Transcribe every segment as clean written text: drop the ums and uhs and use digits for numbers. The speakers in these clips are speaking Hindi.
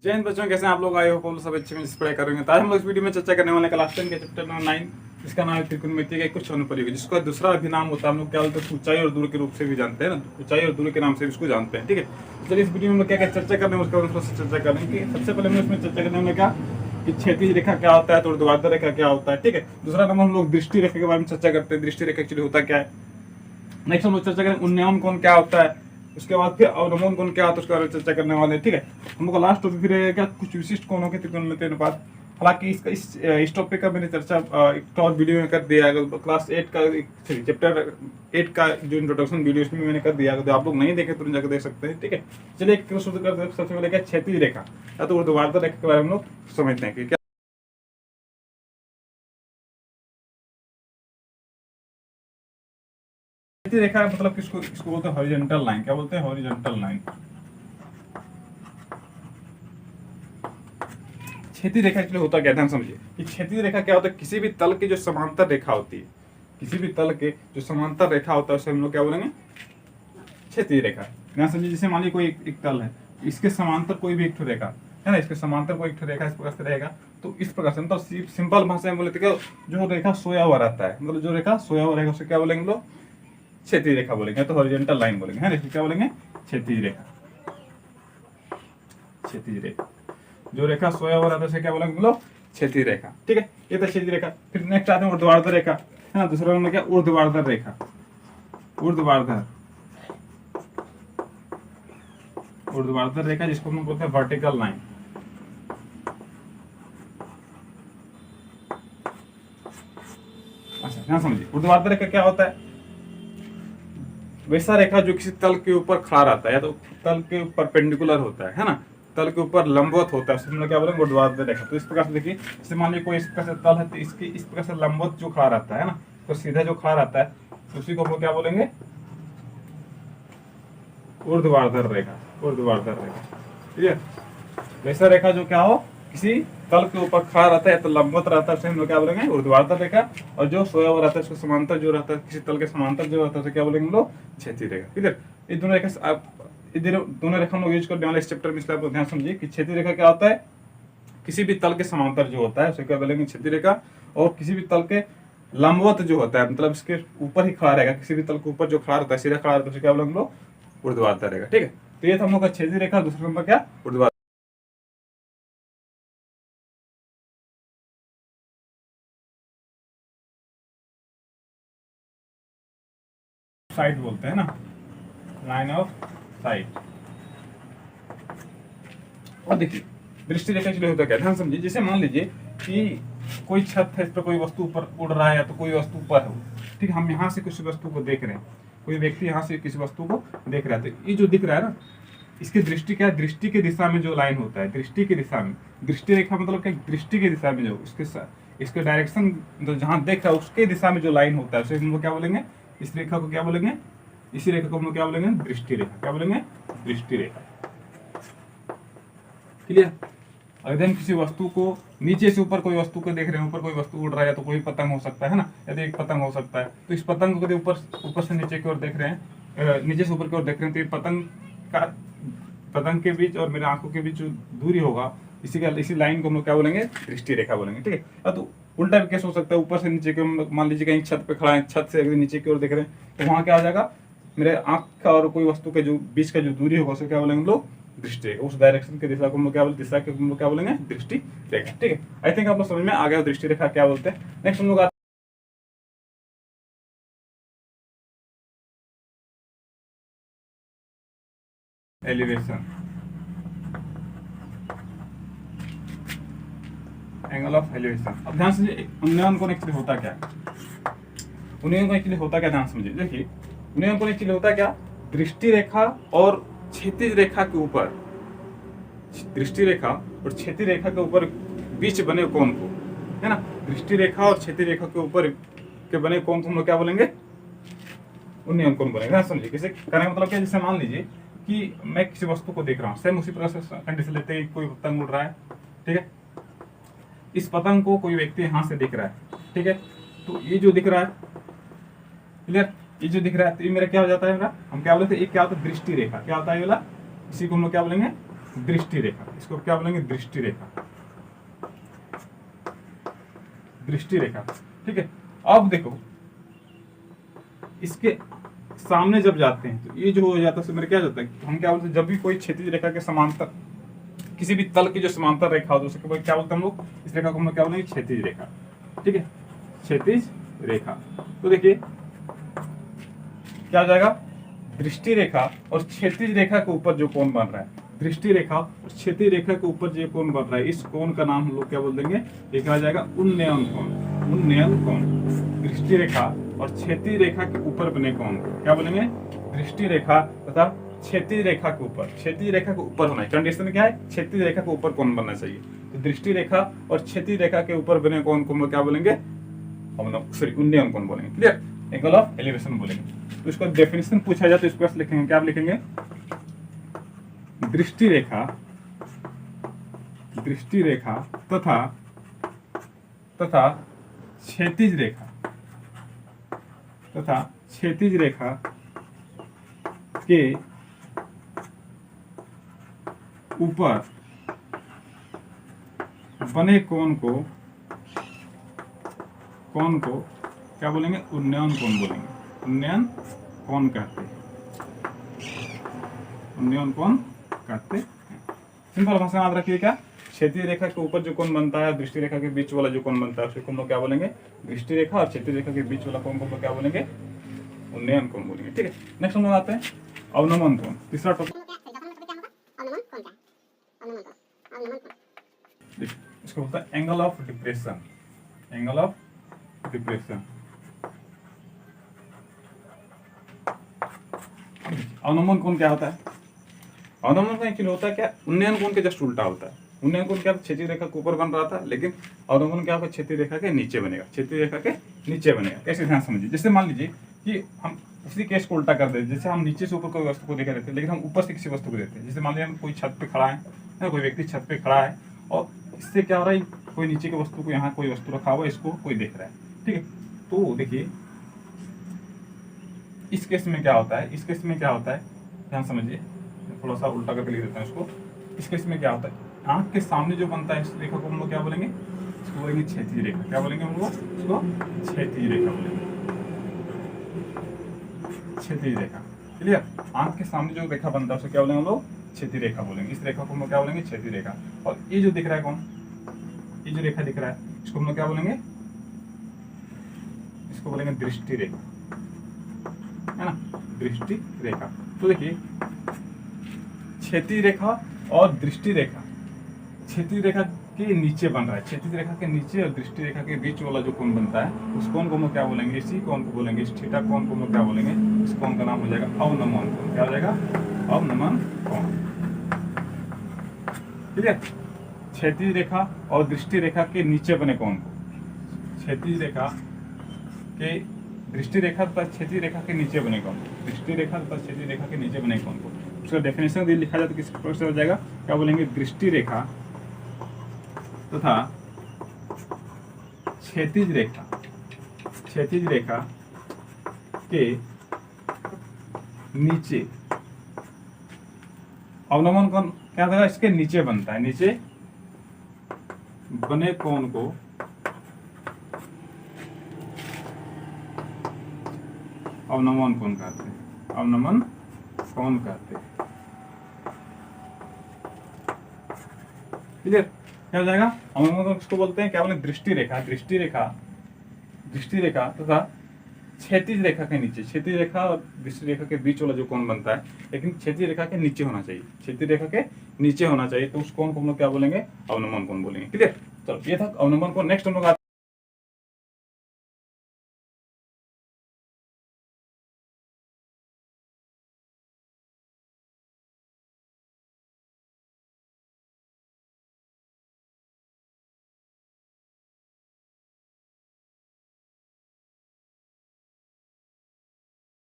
जय हिंद बच्चों, कैसे हैं आप लोग? आए हो आप लोग सब अच्छे में पढ़ाई करेंगे। तो आज हम लोग इस वीडियो में चर्चा करने वाले क्लास 10 के चैप्टर नंबर 9, जिसका नाम है त्रिकोणमिति का कुछ अनुप्रयोग, जिसका दूसरा अभिनाम होता है हम लोग क्या बोलते हैं, ऊंचाई और दूरी के रूप से भी जानते हैं ना, ऊंचाई और दूरी के नाम से इसको जानते हैं। ठीक है, तो चलिए इस वीडियो में हम लोग क्या क्या चर्चा करने हैं उसके बारे में चर्चा करेंगे। सबसे पहले हम इसमें चर्चा करने वाले क्या कि क्षैतिज रेखा क्या होता है, तो ऊर्ध्वाधर रेखा क्या होता है। ठीक है, दूसरा नंबर हम लोग दृष्टि रेखा के बारे में चर्चा करते हैं, दृष्टि रेखा एक्चुअली होता क्या है। नेक्स्ट हम लोग चर्चा करेंगे उन्नयन कोण क्या होता है, उसके बाद फिर अवनमन कोण क्या होता है उसके बारे में चर्चा करने वाले हैं। ठीक है, हम लोग का लास्ट टॉपिक फिर रहेगा क्या, कुछ विशिष्ट कोणों के त्रिकोणमितीय अनुपात। हालांकि इसका इस टॉपिक का मैंने चर्चा एक और वीडियो में कर दिया है, क्लास 8 का चैप्टर 8 का जो इंट्रोडक्शन वीडियो इसमें मैंने कर दिया है, तो आप लोग नहीं देखे तो जाकर देख सकते हैं। ठीक है, चलिए एक शुरू करते हैं। सबसे पहले क्या क्षैतिज रेखा या तो ऊर्ध्वाधर रेखा के बारे में हम लोग समझते हैं कि क्या क्षैतिज रेखा मतलब किसको इसको बोलते हैं हॉरिजॉन्टल लाइन। क्या बोलते हैं? Horizontal line. क्षैतिज रेखा एक्चुअली होता क्या, ध्यान समझिए कि क्षैतिज रेखा क्या होता है, किसी भी तल की जो समांतर रेखा होती है, किसी भी तल के जो समांतर रेखा होता है उसे हम लोग क्या बोलेंगे, क्षैतिज रेखा। ध्यान समझिए, जैसे मान लीजिए कोई एक तल है, इसके समांतर कोई भी एक ठो रेखा है ना, इसके समांतर कोई एक ठो रेखा इस प्रकार से रहेगा, तो इस प्रकार से मतलब सिंपल भाषा में बोले तो जो रेखा सोया हुआ रहता है, मतलब जो रेखा सोया हुआ रहेगा उसे क्या बोलेंगे लोग, क्षैतिज रेखा बोलेंगे, तो हॉरिजॉन्टल लाइन बोलेंगे, है ना, क्या बोलेंगे, क्षैतिज रेखा। क्षैतिज रेखा, जो रेखा सोया हुआ रहता है उसे क्या बोलेंगे हम लोग, क्षैतिज रेखा। ठीक है, ये तो क्षैतिज रेखा। फिर नेक्स्ट आते हैं ऊर्ध्वाधर रेखा, है ना, दूसरा नंबर क्या, ऊर्ध्वाधर रेखा। ऊर्ध्वाधर ऊर्ध्वाधर रेखा जिसको हम लोग बोलते हैं वर्टिकल लाइन। अच्छा ध्यान समझिए, ऊर्ध्वाधर रेखा क्या होता है, वैसा रेखा जो किसी तल के ऊपर खड़ा रहता है या तो तल के परपेंडिकुलर होता है ना, तल के ऊपर लंबवत होता है, उसमें हम लोग क्या बोलेंगे, ऊर्ध्वाधर रेखा। तो इस प्रकार से देखिए, जैसे मान लीजिए कोई इस प्रकार से तल है तो इसके इस प्रकार से लंबवत जो खड़ा रहता है ना, तो सीधा जो खड़ा रहता है उसी को हम लोग क्या बोलेंगे, ऊर्ध्वाधर रेखा। ऊर्ध्वाधर रेखा, ठीक है, वैसा रेखा जो क्या हो किसी तल के ऊपर खड़ा रहता है तो लंबवत रहता है उसे हम लोग क्या बोलेंगे, ऊर्ध्वाधर रेखा। और जो सोया हुआ रहता है उसके समांतर जो रहता है, किसी तल के समांतर जो रहता है उसे क्या बोलेंगे हम लोग, क्षैतिज रेखा। ठीक है, ये दोनों रेखा आप दोनों रेखा हम लोग यूज करने वाले इस चैप्टर में, इसलिए आप ध्यान समझिए कि क्षैतिज रेखा क्या होता है, किसी भी तल के समांतर जो होता है उसे क्या बोलेंगे, क्षैतिज रेखा। और किसी भी तल के लंबवत जो होता है, मतलब इसके ऊपर ही खड़ा रहेगा, किसी भी तल के ऊपर जो खड़ा रहता है, सीधा खड़ा रहता है उसे क्या बोलेंगे हम लोग, ऊर्ध्वाधर रेखा। ठीक है, तो ये था हम लोग का क्षैतिज रेखा। दूसरा नंबर क्या, ऊर्ध्वाधर साइट बोलते हैं ना, लाइन ऑफ साइट। और देखिए दृष्टि रेखा के लिए होता क्या, ध्यान समझिए, जैसे मान लीजिए कि कोई छत है, इस पर कोई वस्तु ऊपर उड़ रहा है या तो कोई वस्तु ऊपर है, ठीक है, हम यहाँ से किसी वस्तु को देख रहे हैं, कोई व्यक्ति यहाँ से किसी वस्तु को देख रहा है, तो ये जो दिख रहा है ना, इसकी दृष्टि क्या है, दृष्टि की दिशा में जो लाइन होता है, दृष्टि की दिशा में, दृष्टि रेखा मतलब क्या, दृष्टि की दिशा में जो इसके डायरेक्शन जो जहाँ देख रहा है उसके दिशा में जो लाइन होता है उसे हम लोग क्या बोलेंगे, इस रेखा को क्या बोलेंगे, इसी रेखा को हम लोग क्या बोलेंगे, दृष्टि रेखा। क्या बोलेंगे, दृष्टि रेखा। क्लियर। अगर हम किसी वस्तु को नीचे से ऊपर कोई वस्तु को देख रहे हैं, ऊपर कोई वस्तु उड़ रहा है तो कोई पतंग हो सकता है ना, यदि एक पतंग हो सकता है, तो इस पतंग को यदि ऊपर से नीचे की ओर देख रहे हैं, नीचे से ऊपर की ओर देख रहे हैं, तो ये पतंग के बीच और मेरे आंखों के बीच जो दूरी होगा, इसी लाइन को हम लोग क्या बोलेंगे, दृष्टि रेखा बोलेंगे। ठीक है, तो उल्टा भी केस हो सकता है, ऊपर से नीचे के मान लीजिए कहीं छत पे खड़ा है, छत से अगर नीचे की ओर देख रहे हैं, तो वहां क्या आ जाएगा, मेरे आंख का और कोई वस्तु के जो बीच का जो दूरी होगा उसे क्या बोलेंगे हम लोग, दृष्टि रेखा। उस डायरेक्शन की दिशा को हम लोग क्या बोलते, दिशा के हम लोग क्या बोलेंगे, दृष्टि रेखा। ठीक है, आई थिंक आप लोग समझ में आ गया दृष्टि रेखा क्या बोलते हैं। नेक्स्ट हम लोग एलिवेशन, एंगल ऑफ एलिवेशन। अब ध्यान से उन्नयन कोण एक्चुअली होता क्या है, उन्नयन कोण एक्चुअली होता क्या, ध्यान समझिए। देखिए उन्नयन कोण एक्चुअली होता क्या, दृष्टि रेखा और क्षैतिज रेखा के ऊपर, दृष्टि रेखा और क्षैतिज रेखा के ऊपर बीच बने कोण को, है ना, दृष्टि रेखा और क्षैतिज रेखा के ऊपर के बने कोण को हम लोग क्या बोलेंगे, उन्नयन कोण बोलेंगे। समझिए किसे कहने का मतलब क्या, जैसे मान लीजिए कि मैं किसी वस्तु को देख रहा हूँ, सेम उसी प्रकार से कंडीशन लेते हैं, कोई पतंग उड़ रहा है, ठीक है, इस पतंग को कोई व्यक्ति यहाँ से दिख रहा है, ठीक है, तो ये जो दिख रहा है, क्लियर, ये जो दिख रहा है, तो ये मेरा क्या हो जाता है, मेरा हम क्या बोलते हैं, एक क्या होता है, दृष्टि रेखा। क्या होता है ये वाला, इसी को हम लोग क्या बोलेंगे, दृष्टि रेखा, इसको क्या बोलेंगे? दृष्टि रेखा, दृष्टि रेखा। ठीक है, अब देखो इसके सामने जब जाते हैं तो ये जो हो जाता है मेरे क्या जाता है, हम क्या बोलते हैं, जब भी कोई क्षैतिज रेखा के समांतर किसी भी तल की जो समांतर रेखा हो तो उसके क्या बोलते हैं हम लोग, इस रेखा को हम लोग क्या बोलेंगे? क्षैतिज रेखा। ठीक है, क्षैतिज रेखा। तो देखिए क्या हो जाएगा, दृष्टि रेखा और क्षैतिज रेखा के ऊपर जो कोण बन रहा है, दृष्टि रेखा और क्षैतिज रेखा के ऊपर जो कोण बन रहा है, इस कोण का नाम हम लोग क्या बोल देंगे? ये कहा जाएगा उन्नयन कोण। उन्नयन कोण, दृष्टि रेखा और क्षैतिज रेखा के ऊपर बने कोण को क्या बोलेंगे? दृष्टि रेखा तथा क्षैतिज रेखा के ऊपर, क्षैतिज रेखा के ऊपर होना है। कंडीशन क्या है? क्षैतिज रेखा के ऊपर कोण बनना चाहिए। तो दृष्टि रेखा और क्षैतिज रेखा के ऊपर बने कोण को हम लोग क्या बोलेंगे? सॉरी, उन्नयन कोण बोलेंगे। क्लियर? एंगल ऑफ एलिवेशन बोलेंगे। तो इसका डेफिनेशन पूछा जाए तो इसको ऐसे लिखेंगे, क्या लिखेंगे? दृष्टि रेखा, दृष्टि रेखा तथा क्षैतिज रेखा, तथा क्षैतिज रेखा के ऊपर बने कोण को क्या बोलेंगे? उन्नयन कोण बोलेंगे। उन्नयन कोण कहते हैं, उन्नयन कोण कहते हैं। सिंपल भाषा में याद रखिए, क्या? क्षैतिज रेखा के ऊपर जो कोण बनता है, दृष्टि रेखा के बीच वाला जो कोण बनता है उसको हम लोग क्या बोलेंगे? दृष्टि रेखा, और क्षैतिज रेखा के बीच वाला कोण को हम लोग क्या बोलेंगे? उन्नयन कोण बोलेंगे। ठीक है, नेक्स्ट हम लोग आते हैं अवनमन कोण, तीसरा टॉपिक। इसको बोलता है angle of depression, angle of depression. अवनमन कोण क्या होता है? अवनमन कोण एक्चुअली होता है क्या? उन्नयन कोण के जस्ट उल्टा होता है। उन्नयन कोण क्या, क्षैतिज रेखा के ऊपर बन रहा था, लेकिन अवनमन क्या होगा? क्षैतिज रेखा के नीचे बनेगा, क्षैतिज रेखा के नीचे बनेगा। कैसे? ध्यान समझिए। जैसे मान लीजिए कि हम इसी केस को उल्टा कर देते, जैसे हम नीचे से ऊपर कोई वस्तु को देख रहे थे, लेकिन हम ऊपर से किसी वस्तु को देखते हैं। जैसे मान लीजिए हम कोई छत पे खड़ा है, कोई व्यक्ति छत पे खड़ा है और इससे क्या हो रहा है, कोई नीचे की वस्तु को, यहाँ कोई वस्तु रखा हुआ है, इसको कोई देख रहा है। ठीक है, तो देखिए इस केस में क्या होता है, इस केस में क्या होता है, ध्यान समझिए, थोड़ा सा उल्टा करके लिख देता हूँ इसको। इस केस में क्या होता है, आंख के सामने जो बनता है इस रेखा को हम लोग क्या बोलेंगे? इसको बोलेंगे क्षैतिज रेखा। क्या बोलेंगे हम लोग? इसको क्षैतिज रेखा बोलेंगे, क्षैतिज रेखा। क्लियर? आंख के सामने जो रेखा बनता है उसे क्या बोलेंगे हम लोग? क्षैतिज रेखा बोलेंगे। इस रेखा को हम लोग क्या बोलेंगे? क्षैतिज रेखा। और ये जो दिख रहा है कौन, ये जो रेखा दिख रहा है इसको हम लोग क्या बोलेंगे? इसको बोलेंगे दृष्टि रेखा, है ना? दृष्टि रेखा। तो देखिए क्षैतिज रेखा और दृष्टि रेखा क्षैतिज रेखा के नीचे बन रहा है। क्षैतिज रेखा के नीचे और दृष्टि रेखा के बीच वाला जो कोण बनता है उस कोण को हम लोग क्या बोलेंगे? इसी कोण को बोलेंगे, इस थीटा कोण को हम लोग क्या बोलेंगे? इस कोण का नाम हो जाएगा अवनमन कोण। क्या हो जाएगा? अवनमन कोण। क्लियर? क्षैतिज रेखा और दृष्टि रेखा के नीचे बने कोण को, क्षैतिज रेखा के, दृष्टि रेखा तथा क्षैतिज रेखा के नीचे बने कोण, दृष्टि रेखा तथा क्षैतिज रेखा के नीचे बने कोण को उसका डेफिनेशन भी लिखा जाए तो किस प्रकार से हो जाएगा? क्या बोलेंगे? दृष्टि रेखा तथा क्षैतिज रेखा, क्षैतिज रेखा के नीचे अवनमन कोण क्या था? इसके नीचे बनता है, नीचे बने कोण को अवनमन कोण कहते हैं, अवनमन कोण कहते हैं। क्लियर? क्या हो जाएगा? अवनमन कोण किसको बोलते हैं? क्या बोले? दृष्टि रेखा, दृष्टि रेखा, दृष्टि रेखा तथा क्षैतिज रेखा के नीचे, क्षैतिज रेखा और दृष्टि रेखा के बीच वाला जो कोण बनता है, लेकिन क्षैतिज रेखा के नीचे होना चाहिए, क्षैतिज रेखा के नीचे होना चाहिए, तो उस कोण को हम लोग क्या बोलेंगे? अवनमन कोण बोलेंगे। क्लियर? चलो ये था अवनमन कोण। नेक्स्ट हम लोग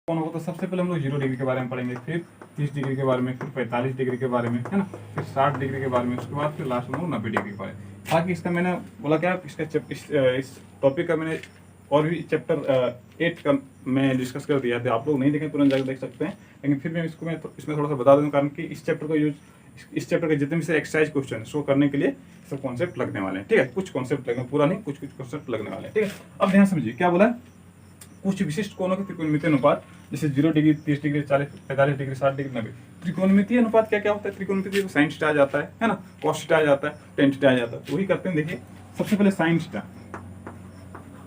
कौन होगा? तो सबसे पहले हम लोग 0 डिग्री के बारे में पढ़ेंगे, फिर 30 डिग्री के बारे में, फिर 45 डिग्री के बारे में, है ना, फिर 60 डिग्री के बारे में, उसके बाद फिर लास्ट में 90 डिग्री के बारे में। बाकी इसका मैंने बोला क्या, इसका इस टॉपिक का मैंने और भी चैप्टर 8 का मैं डिस्कस कर दिया था। आप लोग नहीं देखें तुरंत जाकर देख सकते हैं, लेकिन फिर मैं इसमें थोड़ा सा बता दूँ, कारण कि इस चैप्टर का यूज इस चैप्टर के जितने भी से एक्सरसाइज क्वेश्चन शो करने के लिए सब कॉन्सेप्ट लगने वाले हैं, ठीक है। कुछ कॉन्सेप्ट लगने, पूरा नहीं, कुछ कुछ कॉन्सेप्ट लगने वाले हैं, ठीक है। अब ध्यान समझिए क्या बोला है, कुछ विशिष्ट कोणों के त्रिकोणमितीय अनुपात, जैसे 0 डिग्री, 30 डिग्री, 40, 45 डिग्री, 60 डिग्री, 90। त्रिकोणमितीय अनुपात क्या क्या होता है, त्रिकोणमितीय साइन थीटा आ जाता है ना, कॉस थीटा आ जाता है, टेन थीटा आ जाता है। तो वही करते हैं, देखिए सबसे पहले साइन थीटा,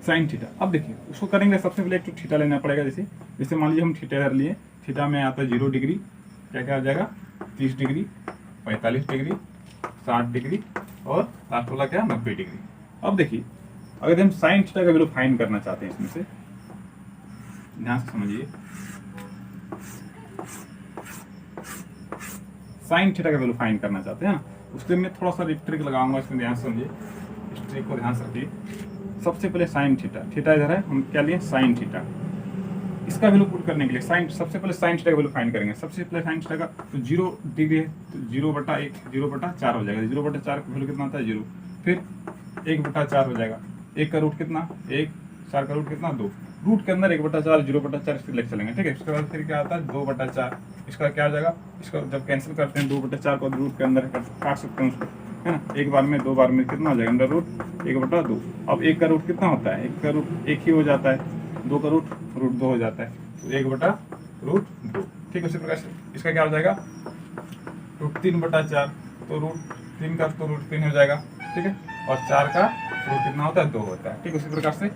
साइन थीटा। अब देखिए उसको करेंगे, सबसे पहले एक तो थीटा लेना पड़ेगा। जैसे मान लीजिए हम थीटा कर लिए, थीटा में आता है 0 डिग्री, क्या क्या आ जाएगा, 30 डिग्री, 45 डिग्री, 60 डिग्री और लास्ट वाला क्या, 90 डिग्री। अब देखिए अगर हम साइन थीटा का वैल्यू फाइंड करना चाहते हैं, इसमें से ध्यान से समझिए, साइन थीटा का वैल्यू फाइंड करना चाहते हैं ना, उसके लिए मैं थोड़ा सा ट्रिक लगाऊंगा, इसमें ध्यान से समझिए, इस ट्रिक को ध्यान से रखिए। सबसे पहले साइन थीटा, थीटा इधर है, हम क्या लिए साइन थीटा, इसका वैल्यू पुट करने के लिए साइन, सबसे पहले साइन थीटा का वैल्यू फाइंड करेंगे। सबसे पहले साइन थीटा का तो 0 डिग्री है तो 0/1, 0/4 हो जाएगा। 0/4 का वैल्यू कितना आता है, 0। फिर 1/4 हो जाएगा, 1 का रूट कितना 1, 4 का रूट कितना 2, रूट के अंदर 1/4, 0/4 इसके लेके चलेंगे, ठीक है। उसके बाद फिर क्या आता है 2/4, इसका क्या आ जाएगा, इसका जब कैंसिल करते हैं 2/4 को रूट के अंदर काट सकते हैं उसको, है ना। एक बार में, दो बार में कितना हो जाएगा, अंडर रूट 1/2। अब 1 का रूट कितना होता है, 1 का रूट 1 ही हो जाता है, 2 का रूट 2 हो जाता है, तो 1/2, ठीक है। उसी प्रकार से इसका क्या हो जाएगा, रूट 3/4, तो रूट 3 का तो रूट 3 हो जाएगा, ठीक है। और 4 का रूट कितना होता है, 2 होता है, ठीक है। उसी प्रकार से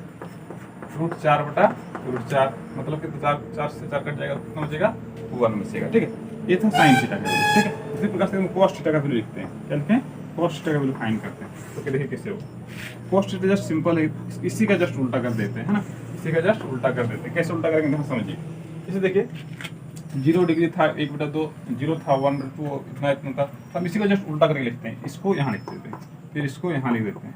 रूट 4/√4, मतलब कि 4 से 4 कट जाएगा, कितना बचेगा, 1 बचेगा, ठीक है। ये था साइन थीटा का वैल्यू, ठीक है। उसी प्रकार से हम कॉस थीटा का वैल्यू लिखते हैं, क्या लिखते हैं, कॉस थीटा का वैल्यू फाइंड करते हैं। तो देखिए कैसे हो, कॉस थीटा जस्ट सिंपल है, इसी का जस्ट उल्टा कर देते हैं, है ना, इसी का जस्ट उल्टा कर देते हैं। कैसे उल्टा करेंगे ध्यान समझिए। जैसे देखिए 0 डिग्री था, 1/2, 0 था, 1/2, इतना था, हम इसी का जस्ट उल्टा करके लिखते हैं। इसको यहाँ लिख देते हैं, फिर इसको यहाँ लिख देते हैं,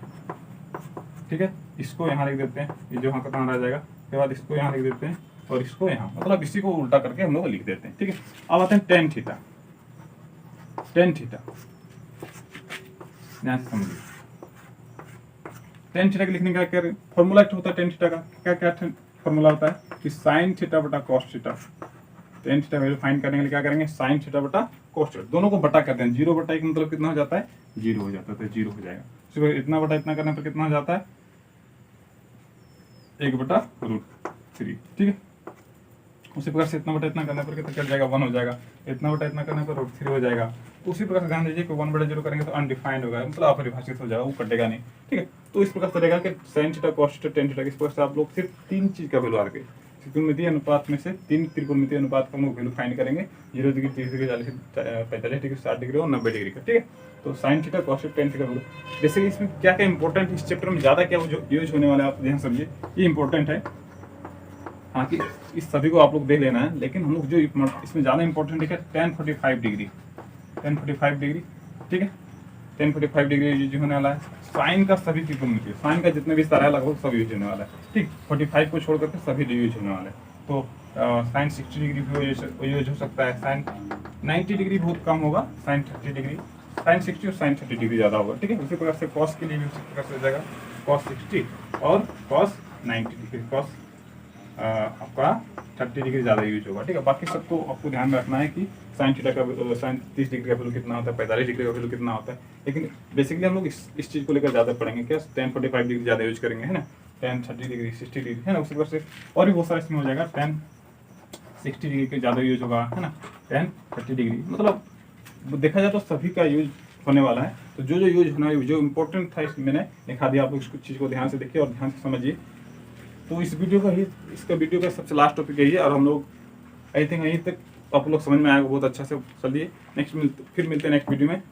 ठीक है। इसको यहाँ लिख देते हैं, ये जो यहाँ का कहाँ रह जाएगा, उसके बाद इसको यहाँ लिख देते हैं और इसको यहाँ, मतलब इसी को उल्टा करके हम लोग लिख देते हैं, ठीक है। अब आते हैं टेन थीटा, टेन थीटा ध्यान से समझिए। टेन थीटा के लिखने का क्या फॉर्मूला होता है, टेन थीटा का क्या क्या फॉर्मूला होता है कि साइन थीटा बटा cos theta. Tan theta value find करने के लिए क्या करेंगे, साइन थीटा बटा कॉस थीटा, दोनों को बटा करते हैं। 0/1 मतलब कितना हो जाता है, 0 हो जाता है, तो 0 हो जाएगा। इसको इतना बटा इतना करने पर कितना हो जाता है, 1/√3, ठीक है। उसी प्रकार से इतना बटा इतना करने पर कितना कट जाएगा, 1 हो जाएगा। इतना बटा इतना करने पर √3 हो जाएगा। उसी प्रकार से ध्यान दीजिए कि 1/0 करेंगे तो अनडिफाइंड होगा, मतलब अपरिभाषित हो जाएगा, वो कटेगा नहीं, ठीक है। तो इस प्रकार से रहेगा कि sine theta, cos theta, tan theta, इस प्रकार से आप लोग सिर्फ 3 चीज का वैल्यू आ गए। त्रिकोणमितीय अनुपात में से 3 त्रिकोणमितीय अनुपात का हम लोग वैल्यू फाइंड करेंगे, 0 डिग्री, 30 डिग्री, 40, 45 डिग्री, 60 डिग्री और 90 डिग्री का, ठीक है। तो sine theta, cos theta, tan theta value, जैसे इसमें क्या क्या इंपॉर्टेंट, इस चैप्टर में ज्यादा क्या यूज होने वाला है, आप ध्यान समझिए, ये इंपॉर्टेंट है। हाँ कि इस सभी को आप लोग देख लेना है, लेकिन हम लोग जो इसमें ज़्यादा इंपॉर्टेंट है tan 45 डिग्री, tan 45 डिग्री, ठीक है। tan 45 डिग्री यूज होने वाला है। साइन का सभी त्रिकोणमितीय, साइन का जितने भी सारा है लगभग सब यूज होने वाला है, ठीक। 45 को छोड़ करके सभी यूज होने वाले हैं। तो साइन 60 डिग्री भी यूज हो सकता है, साइन 90 डिग्री बहुत कम होगा, साइन 30 डिग्री, साइन 60 और साइन 30 डिग्री ज़्यादा होगा, ठीक है। उसी प्रकार से कॉस के लिए भी उसी प्रकार से हो जाएगा, कॉस 60 और कॉस 90 डिग्री, कॉस आपका 30 डिग्री ज़्यादा यूज होगा, ठीक है। बाकी सबको आपको ध्यान में रखना है कि साइन थीटा का, साइन 30 डिग्री का वैल्यू कितना होता है, 45 डिग्री का वैल्यू कितना होता है। लेकिन बेसिकली हम लोग इस चीज़ को लेकर ज़्यादा पढ़ेंगे, क्या tan 45 डिग्री ज़्यादा यूज करेंगे, है ना, tan 30 डिग्री, 60 डिग्री, है ना। उसी प्रकार से और भी बहुत सारा इसमें हो जाएगा, tan 60 डिग्री का ज़्यादा यूज होगा, है ना, tan 30 डिग्री, मतलब देखा जाए तो सभी का यूज होने वाला है। तो जो यूज होना है, जो इंपॉर्टेंट था इसमें मैंने दिखा दिया, आप लोग इस चीज़ को ध्यान से देखिए और ध्यान से समझिए। तो इस वीडियो का ही, इसका वीडियो का सबसे लास्ट टॉपिक यही है, और हम लोग आई थिंक यहीं तक आप लोग समझ में आएगा बहुत अच्छा से। चलिए नेक्स्ट फिर मिलते हैं नेक्स्ट वीडियो में।